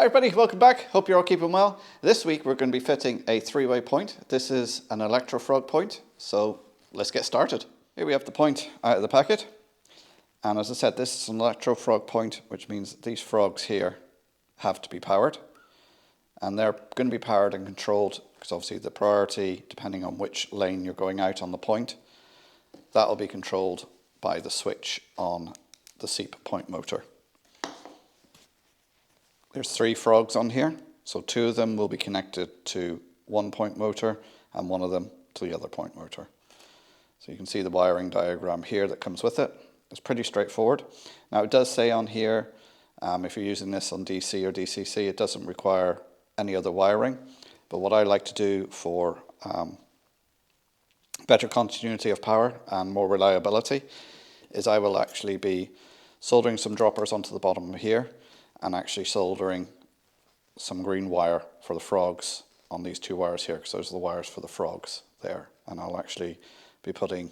Hi everybody, welcome back. Hope you're all keeping well. This week we're going to be fitting a three-way point. This is an electrofrog point, so let's get started. Here we have the point out of the packet. And as I said, this is an electrofrog point, which means that these frogs here have to be powered. And they're going to be powered and controlled, because obviously the priority, depending on which lane you're going out on the point, that'll be controlled by the switch on the Seep point motor. There's 3 frogs on here, so 2 of them will be connected to one point motor and 1 of them to the other point motor. So you can see the wiring diagram here that comes with it. It's pretty straightforward. Now it does say on here, if you're using this on DC or DCC, it doesn't require any other wiring. But what I like to do for better continuity of power and more reliability is I will actually be soldering some droppers onto the bottom of here and actually soldering some green wire for the frogs on these 2 wires here, because those are the wires for the frogs there. And I'll actually be putting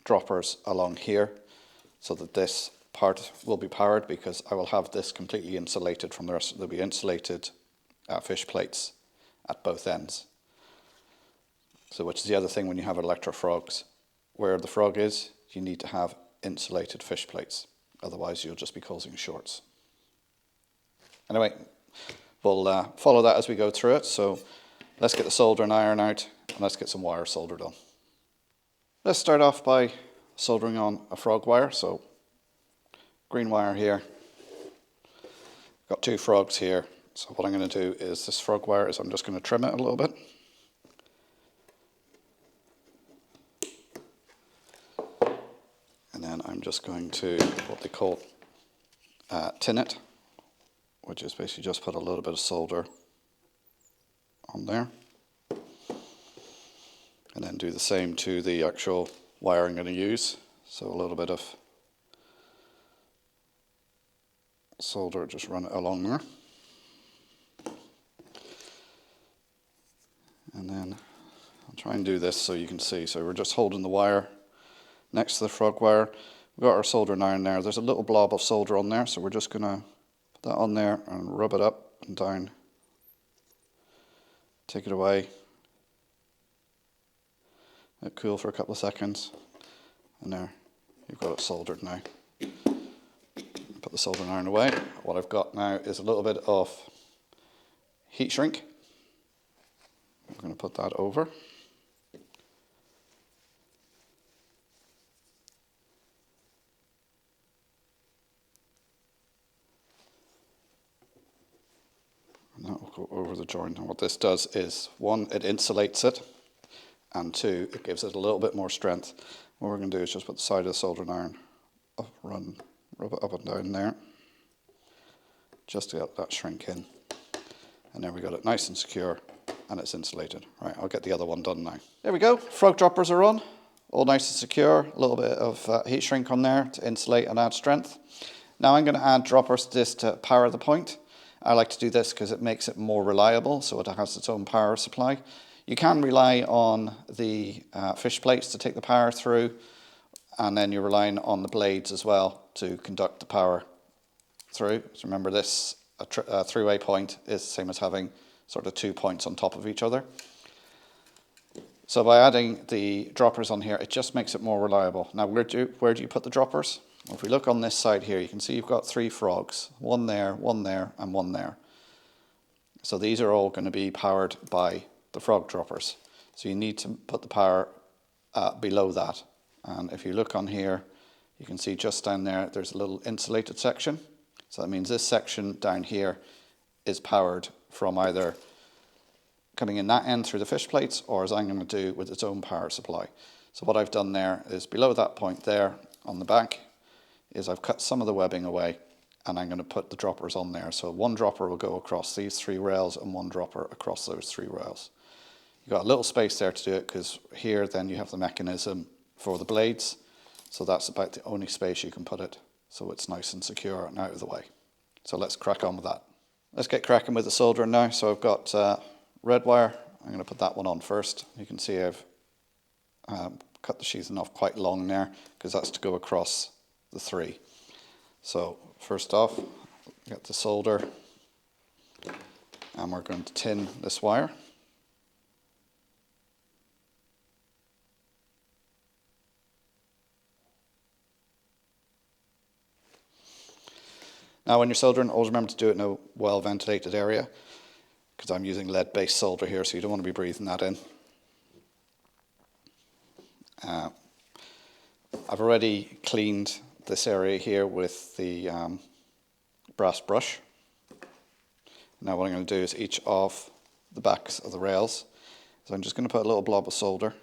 droppers along here so that this part will be powered, because I will have this completely insulated from the rest. There'll be insulated fish plates at both ends. So which is the other thing when you have electrofrogs. Where the frog is, you need to have insulated fish plates. Otherwise you'll just be causing shorts. Anyway, we'll follow that as we go through it. So let's get the soldering iron out and let's get some wire soldered on. Let's start off by soldering on a frog wire. So green wire here. Got 2 frogs here. So what I'm going to do is this frog wire is I'm just going to trim it a little bit. And then I'm just going to what they call tin it, which is basically just put a little bit of solder on there. And then do the same to the actual wire I'm going to use. So a little bit of solder, just run it along there. And then I'll try and do this so you can see. So we're just holding the wire next to the frog wire. We've got our soldering iron there. There's a little blob of solder on there, so we're just going to put that on there and rub it up and down. Take it away. Let it cool for a couple of seconds. And there, you've got it soldered now. Put the soldering iron away. What I've got now is a little bit of heat shrink. I'm going to put that over. And that will go over the joint. And what this does is, 1, it insulates it, and 2, it gives it a little bit more strength. What we're going to do is just put the side of the soldering iron up, rub it up and down there, just to get that shrink in. And then we got it nice and secure, and it's insulated. Right, I'll get the other one done now. There we go, frog droppers are on, all nice and secure. A little bit of heat shrink on there to insulate and add strength. Now I'm going to add droppers to this to power the point. I like to do this because it makes it more reliable, so it has its own power supply. You can rely on the fish plates to take the power through, and then you're relying on the blades as well to conduct the power through. So remember, this a 3-way point is the same as having sort of 2 points on top of each other. So by adding the droppers on here, it just makes it more reliable. Now where do you put the droppers? Well, if we look on this side here, you can see you've got 3 frogs, 1 there, 1 there, and 1 there. So these are all going to be powered by the frog droppers. So you need to put the power below that. And if you look on here, you can see just down there, there's a little insulated section. So that means this section down here is powered from either coming in that end through the fish plates, or as I'm going to do, with its own power supply. So what I've done there is below that point there on the back is I've cut some of the webbing away, and I'm going to put the droppers on there. So 1 dropper will go across these 3 rails and 1 dropper across those 3 rails. You've got a little space there to do it, because here then you have the mechanism for the blades. So that's about the only space you can put it, so it's nice and secure and out of the way. So let's crack on with that. Let's get cracking with the soldering now. So I've got red wire. I'm going to put that one on first. You can see I've cut the sheathing off quite long there, because that's to go across the 3. So first off, get the solder and we're going to tin this wire. Now when you're soldering, always remember to do it in a well ventilated area, because I'm using lead-based solder here, so you don't want to be breathing that in. I've already cleaned this area here with the brass brush. Now what I'm going to do is each of the backs of the rails. So I'm just going to put a little blob of solder.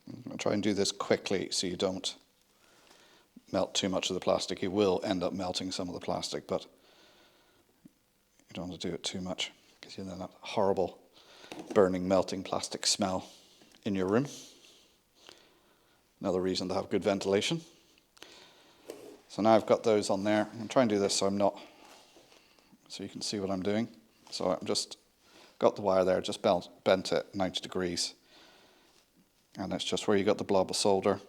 I'm going to try and do this quickly so you don't melt too much of the plastic. You will end up melting some of the plastic, but you don't want to do it too much because you have that horrible burning, melting plastic smell in your room. Another reason to have good ventilation. So now I've got those on there. I'm trying to do this so you can see what I'm doing. So I'm just got the wire there, just bent it 90 degrees. And it's just where you got the blob of solder.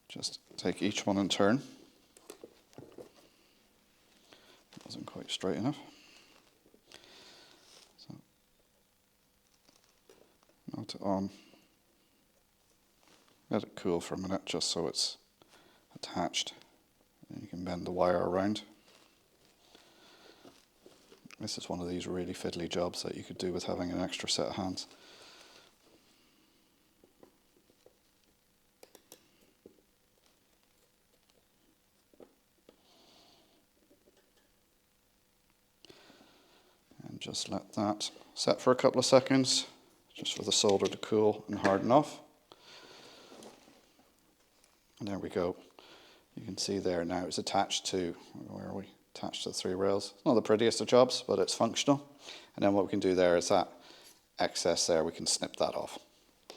Just take each one in turn. It wasn't quite straight enough. So, melt it on. Let it cool for a minute just so it's attached. And you can bend the wire around. This is one of these really fiddly jobs that you could do with having an extra set of hands. And just let that set for a couple of seconds, just for the solder to cool and harden off. And there we go. You can see there now it's attached to, where are we? Attached to the 3 rails. It's not the prettiest of jobs, but it's functional. And then what we can do there is that excess there, we can snip that off.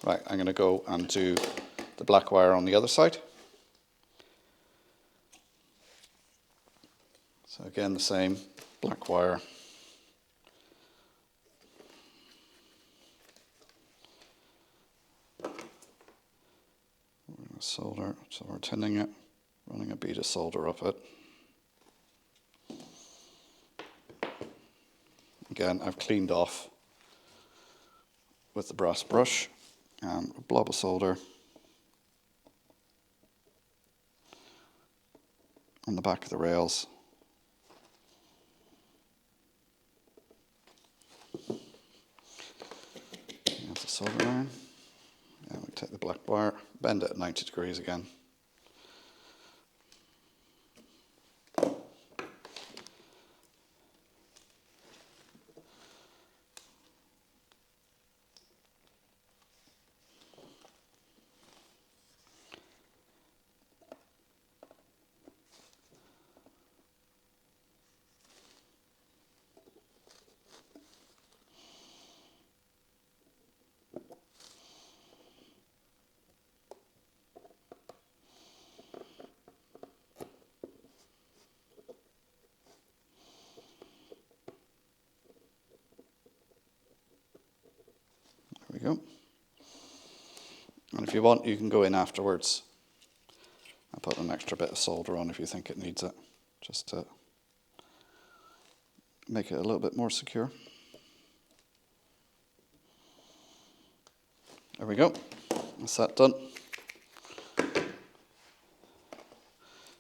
Right, I'm going to go and do the black wire on the other side. So again, the same black wire. We're going to solder, so we're tinning it, running a bead of solder up it. Again, I've cleaned off with the brass brush and a blob of solder on the back of the rails. There's the solder iron. And we take the black wire, bend it at 90 degrees again. There we go. And if you want, you can go in afterwards and put an extra bit of solder on if you think it needs it, just to make it a little bit more secure. There we go. That's that done.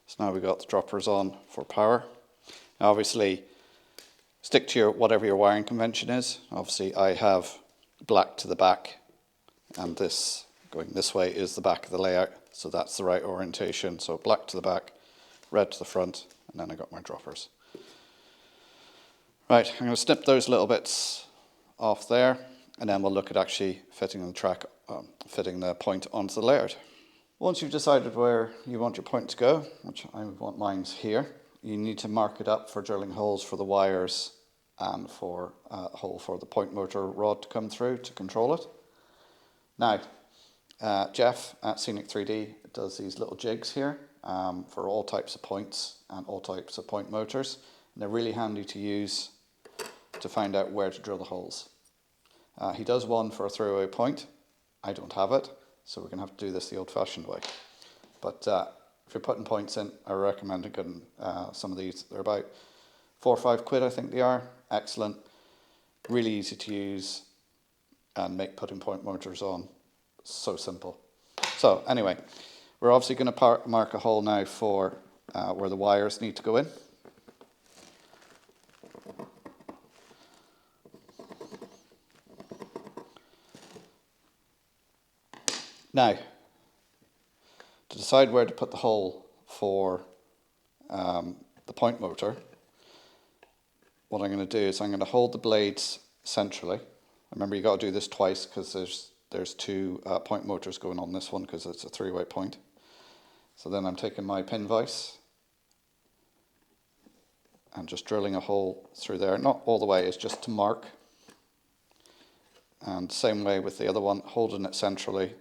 So now we've got the droppers on for power. Now obviously, stick to whatever your wiring convention is. Obviously I have black to the back, and this going this way is the back of the layout, so that's the right orientation. So black to the back, red to the front, and then I got my droppers. Right, I'm going to snip those little bits off there, and then we'll look at actually fitting the track, fitting the point onto the layout. Once you've decided where you want your point to go, which I want mine's here, you need to mark it up for drilling holes for the wires and for a hole for the point motor rod to come through to control it. Now, Jeff at Scenic 3D does these little jigs here for all types of points and all types of point motors. And they're really handy to use to find out where to drill the holes. He does one for a throw-away point. I don't have it, so we're going to have to do this the old-fashioned way. But if you're putting points in, I recommend getting some of these. They're about £4 or £5, I think they are. Excellent, really easy to use, and make putting point motors on so simple. So anyway, we're obviously going to mark a hole now for where the wires need to go in. Now, to decide where to put the hole for the point motor, what I'm going to do is I'm going to hold the blades centrally. Remember, you got to do this twice because there's two point motors going on this one because it's a three-way point. So then I'm taking my pin vise and just drilling a hole through there. Not all the way, it's just to mark. And same way with the other one, holding it centrally.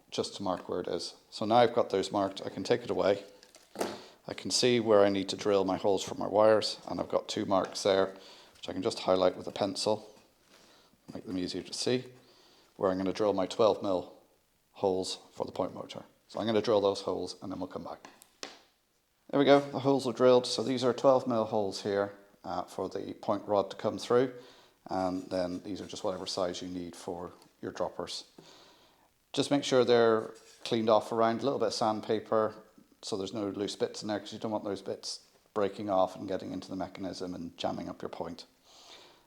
Just to mark where it is. So now I've got those marked, I can take it away. I can see where I need to drill my holes for my wires, and I've got two marks there, which I can just highlight with a pencil, make them easier to see, where I'm going to drill my 12mm holes for the point motor. So I'm going to drill those holes and then we'll come back. There we go, the holes are drilled. So these are 12mm holes here for the point rod to come through, and then these are just whatever size you need for your droppers. Just make sure they're cleaned off around, a little bit of sandpaper so there's no loose bits in there, because you don't want those bits breaking off and getting into the mechanism and jamming up your point.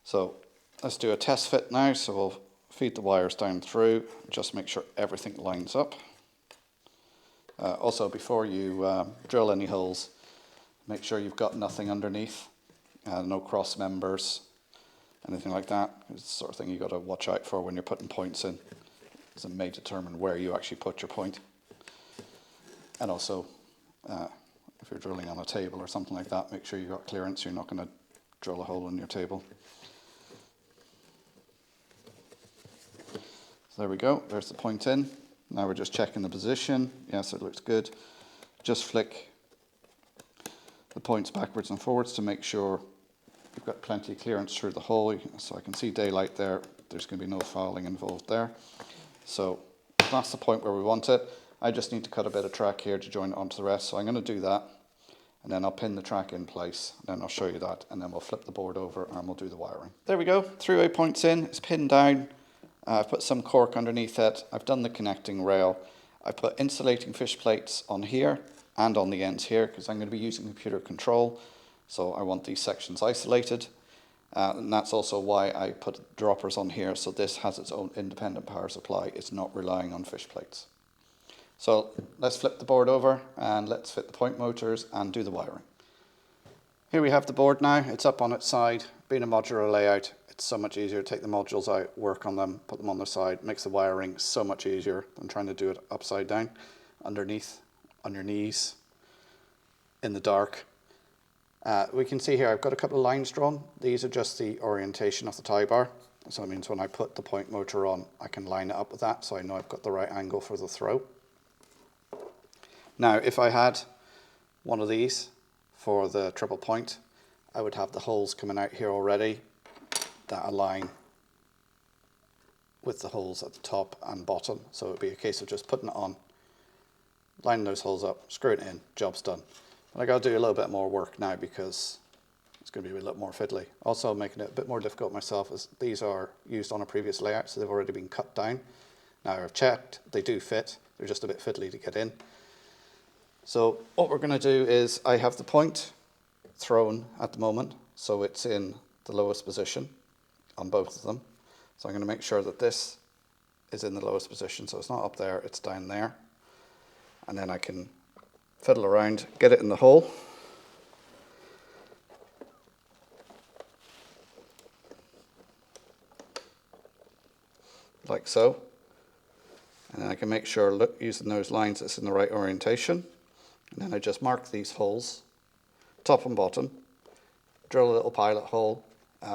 So let's do a test fit now. So we'll feed the wires down through, just make sure everything lines up. Also, before you drill any holes, make sure you've got nothing underneath, no cross members, anything like that. It's the sort of thing you've got to watch out for when you're putting points in. It may determine where you actually put your point. And also, if you're drilling on a table or something like that, make sure you've got clearance. You're not going to drill a hole in your table. So there we go, there's the point in. Now we're just checking the position. Yes, it looks good. Just flick the points backwards and forwards to make sure you've got plenty of clearance through the hole. So I can see daylight there. There's going to be no fouling involved there. So that's the point where we want it. I just need to cut a bit of track here to join it onto the rest. So I'm going to do that, and then I'll pin the track in place, and then I'll show you that, and then we'll flip the board over and we'll do the wiring. There we go, three-way points in, it's pinned down. I've put some cork underneath it. I've done the connecting rail. I put insulating fish plates on here and on the ends here because I'm going to be using computer control. So I want these sections isolated. And that's also why I put droppers on here, so this has its own independent power supply. It's not relying on fish plates. So let's flip the board over and let's fit the point motors and do the wiring. Here we have the board now. It's up on its side. Being a modular layout, it's so much easier to take the modules out, work on them, put them on their side. Makes the wiring so much easier than trying to do it upside down, underneath, on your knees, in the dark. We can see here I've got a couple of lines drawn. These are just the orientation of the tie bar. So it means when I put the point motor on, I can line it up with that so I know I've got the right angle for the throw. Now, if I had one of these for the triple point, I would have the holes coming out here already that align with the holes at the top and bottom. So it would be a case of just putting it on, lining those holes up, screwing it in, job's done. But I got to do a little bit more work now because it's going to be a little more fiddly. Also making it a bit more difficult myself is these are used on a previous layout, so they've already been cut down. Now I've checked, they do fit, they're just a bit fiddly to get in. So what we're going to do is I have the point thrown at the moment, so it's in the lowest position on both of them. So I'm going to make sure that this is in the lowest position, so it's not up there, it's down there. And then I can fiddle around, get it in the hole. Like so. And then I can make sure, look, using those lines, it's in the right orientation. And then I just mark these holes, top and bottom, drill a little pilot hole,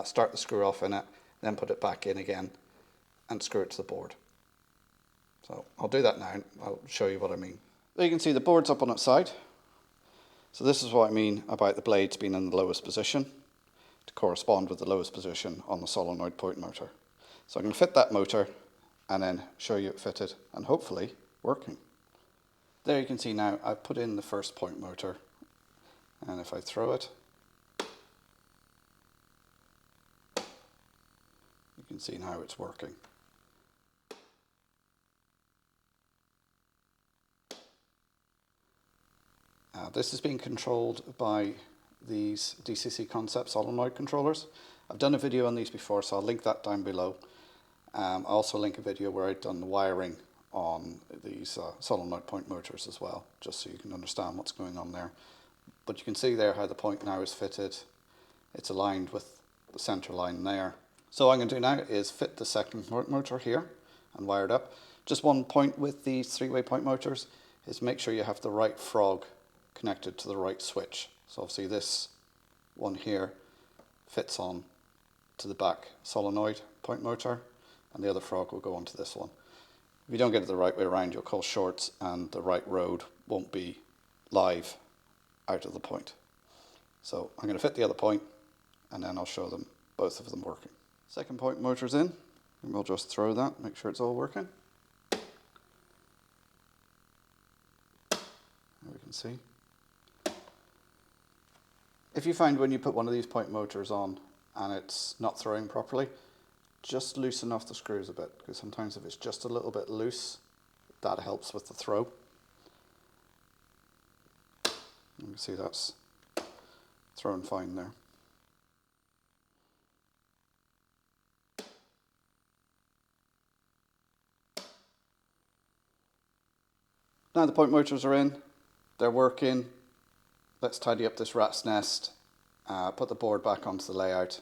start the screw off in it, then put it back in again and screw it to the board. So I'll do that now and I'll show you what I mean. There you can see the board's up on its side. So this is what I mean about the blades being in the lowest position to correspond with the lowest position on the solenoid point motor. So I'm going to fit that motor and then show you it fitted and hopefully working. There you can see now I've put in the first point motor, and if I throw it, you can see now it's working. This is being controlled by these DCC Concept solenoid controllers. I've done a video on these before, so I'll link that down below. I'll also link a video where I've done the wiring on these solenoid point motors as well, just so you can understand what's going on there. But you can see there how the point now is fitted. It's aligned with the center line there. So what I'm going to do now is fit the second point motor here and wire it up. Just one point with these three-way point motors is make sure you have the right frog connected to the right switch. So obviously this one here fits on to the back solenoid point motor, and the other frog will go onto this one. If you don't get it the right way around, you'll cause shorts and the right road won't be live out of the point. So I'm going to fit the other point, and then I'll show them both of them working. Second point motor's in, and we'll just throw that, make sure it's all working. There we can see. If you find when you put one of these point motors on and it's not throwing properly, just loosen off the screws a bit, because sometimes if it's just a little bit loose, that helps with the throw. You can see that's throwing fine there. Now the point motors are in, they're working. Let's tidy up this rat's nest, put the board back onto the layout,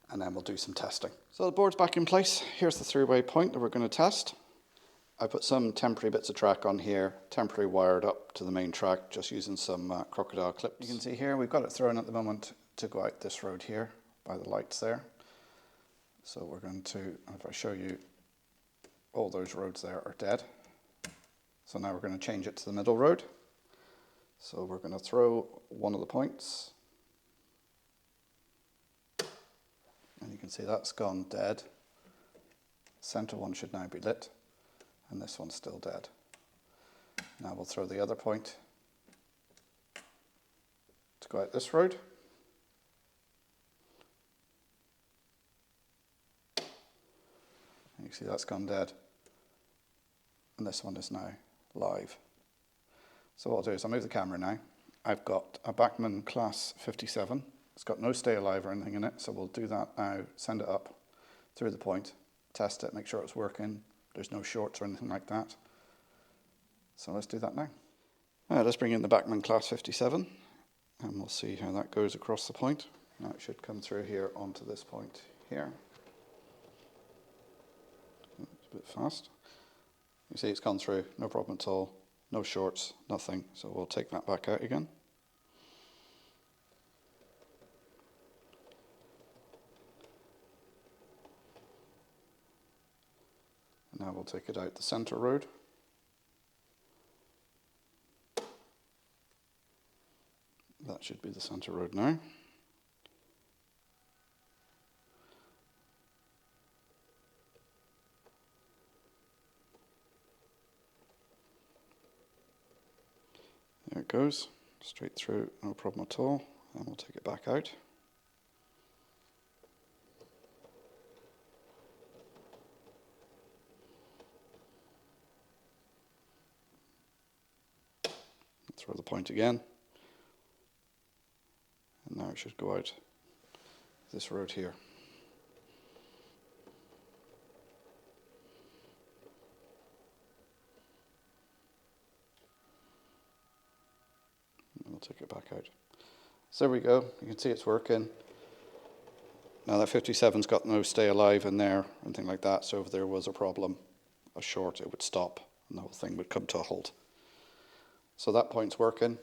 and then we'll do some testing. So the board's back in place. Here's the three-way point that we're going to test. I put some temporary bits of track on here, temporarily wired up to the main track, just using some crocodile clips. You can see here we've got it thrown at the moment to go out this road here by the lights there. So we're going to, if I show you, all those roads there are dead. So now we're going to change it to the middle road. So we're going to throw one of the points. And you can see that's gone dead. Center one should now be lit, and this one's still dead. Now we'll throw the other point to go out this road. And you can see that's gone dead. And this one is now live. So what I'll do is I'll move the camera now. I've got a Bachmann Class 57. It's got no stay alive or anything in it, so we'll do that now, send it up through the point, test it, make sure it's working, there's no shorts or anything like that. So let's do that now. Let's bring in the Bachmann Class 57, and we'll see how that goes across the point. Now it should come through here onto this point here. It's a bit fast. You see it's gone through, no problem at all. No shorts, nothing, so we'll take that back out again. And now we'll take it out the center road. That should be the center road now. There it goes, straight through, no problem at all, and we'll take it back out. Throw the point again, and now it should go out this road here. And we'll take it back out. So there we go, you can see it's working. Now that 57's got no stay alive in there, anything like that, so if there was a problem, a short, it would stop and the whole thing would come to a halt. So that point's working,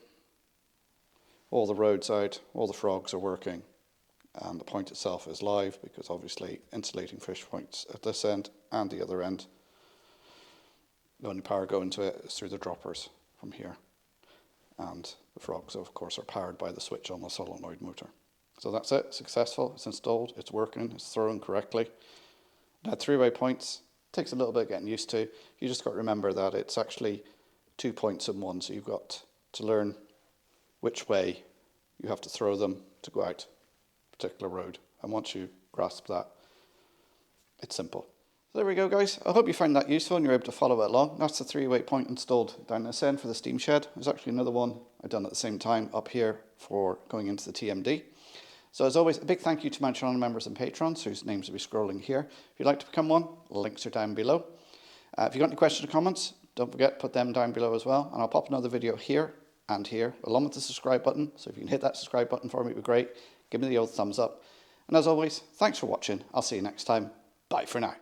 all the roads out, all the frogs are working, and the point itself is live because obviously insulating fish points at this end and the other end. The only power going to it is through the droppers from here. And the frogs, of course, are powered by the switch on the solenoid motor. So that's it, successful, it's installed, it's working, it's throwing correctly. Now three-way points takes a little bit of getting used to. You just got to remember that it's actually 2 points in one, so you've got to learn which way you have to throw them to go out a particular road. And once you grasp that, it's simple. So there we go, guys. I hope you find that useful and you're able to follow it along. That's the 3-way point installed down this end for the steam shed. There's actually another one I've done at the same time up here for going into the TMD. So as always, a big thank you to my channel members and patrons whose names will be scrolling here. If you'd like to become one, links are down below. If you've got any questions or comments, don't forget, put them down below as well. And I'll pop another video here and here, along with the subscribe button. So if you can hit that subscribe button for me, it'd be great. Give me the old thumbs up. And as always, thanks for watching. I'll see you next time. Bye for now.